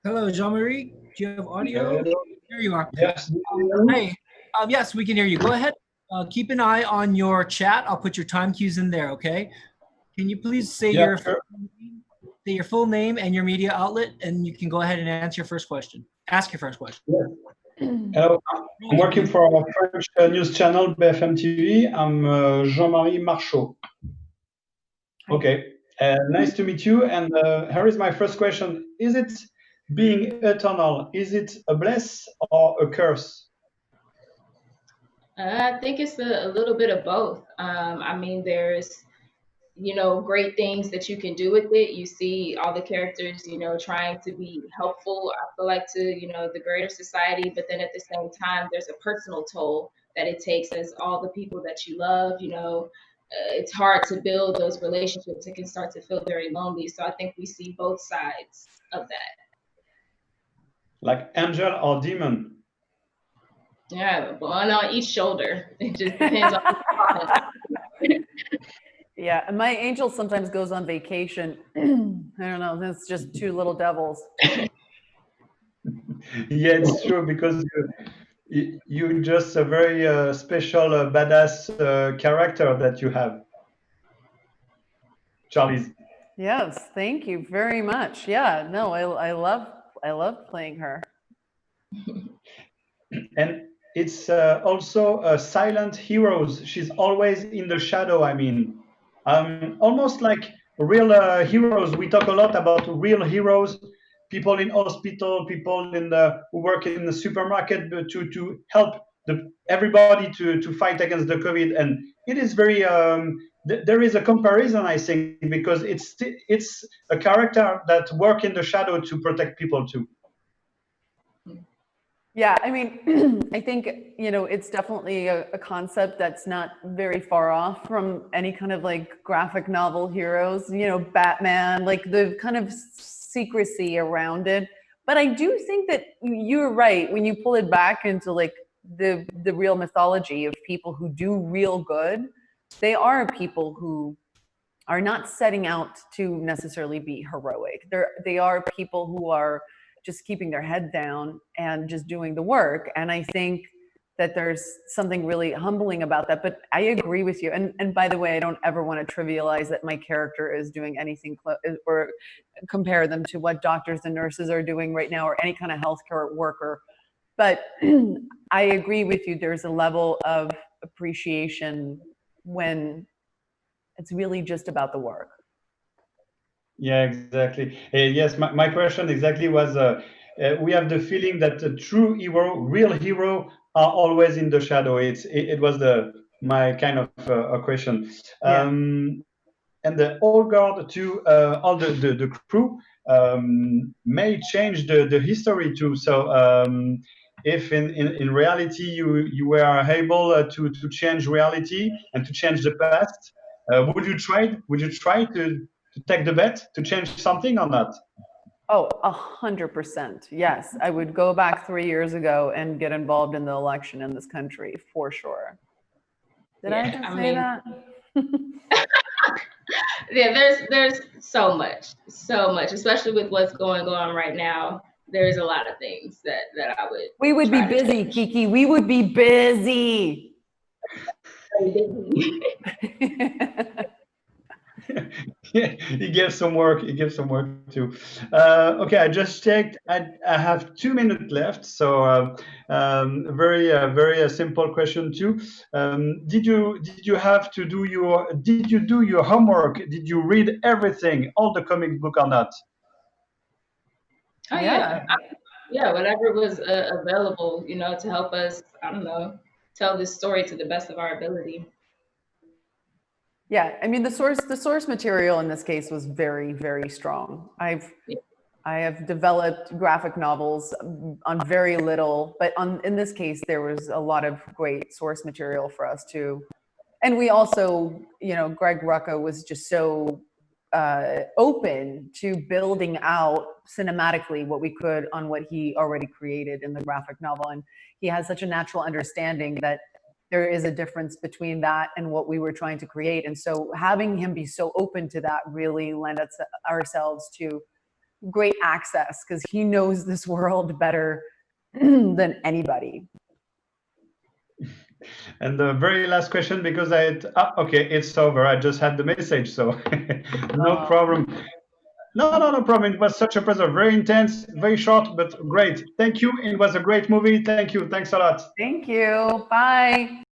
Hello, Jean-Marie. Do you have audio? Hello. There you are. Yes. Do you hear me? Hey, yes, we can hear you. Go ahead. Keep an eye on your chat. I'll put your time cues in there, okay? Can you please Yeah, sure. say your full name and your media outlet, and you can go ahead and answer your first question. Ask your first question. Yes. Hello. I'm working for a French news channel, BFM TV. I'm Jean-Marie Marchaud. Okay. Nice to meet you. And here is my first question. Is it being eternal, is it a bless or a curse? I think it's a little bit of both. I mean, there's, great things that you can do with it. You see all the characters, trying to be helpful, I feel like, to, the greater society. But then at the same time, there's a personal toll that it takes as all the people that you love, it's hard to build those relationships. It can start to feel very lonely. So I think we see both sides of that. Like angel or demon? Yeah, one on each shoulder. It just depends on. Yeah, and my angel sometimes goes on vacation. I don't know, it's just two little devils. Yeah, it's true because you're just a very special, badass character that you have, Charlize. Yes, thank you very much. Yeah, no, I love playing her. And it's also silent heroes. She's always in the shadow. I mean, almost like real heroes. We talk a lot about real heroes, people in hospital, people who work in the supermarket to help everybody to fight against the COVID. And it is very there is a comparison, I think, because it's a character that work in the shadow to protect people too. Yeah, I mean, I think, it's definitely a concept that's not very far off from any kind of like graphic novel heroes, Batman, like the kind of secrecy around it. But I do think that you're right when you pull it back into like the real mythology of people who do real good. They are people who are not setting out to necessarily be heroic. They are people who are just keeping their head down and just doing the work. And I think that there's something really humbling about that. But I agree with you. And by the way, I don't ever want to trivialize that my character is doing anything or compare them to what doctors and nurses are doing right now or any kind of healthcare worker. But I agree with you. There's a level of appreciation when it's really just about the work. Yeah, exactly. Yes, my question exactly was we have the feeling that a true hero, real hero, are always in the shadow. It was my kind of a question. And the old guard to all the crew may change the history too. So if in reality you were able to change reality and to change the past, would you try to take the bet to change something or not? Oh, 100%. Yes, I would go back 3 years ago and get involved in the election in this country for sure. Did I just say that? Yeah, there's so much, especially with what's going on right now. There's a lot of things that I would. We would be busy, Kiki. We would be busy. Yeah, he gives some work. He gives some work too. Okay, I just checked. I have 2 minutes left, so very simple question too. Did you have to do your? Did you do your homework? Did you read everything, all the comic book or not? Oh yeah, whatever was available, to help us. I don't know, tell this story to the best of our ability. Yeah, I mean the source material in this case was very, very strong. I have developed graphic novels on very little, but in this case there was a lot of great source material for us too. And we also, Greg Rucka was just so open to building out cinematically what we could on what he already created in the graphic novel, and he has such a natural understanding that there is a difference between that and what we were trying to create. And so having him be so open to that really lend ourselves to great access because he knows this world better than anybody. And the very last question, because okay, it's over. I just had the message, so no problem. No problem. It was such a pleasure. Very intense, very short, but great. Thank you. It was a great movie. Thank you. Thanks a lot. Thank you. Bye.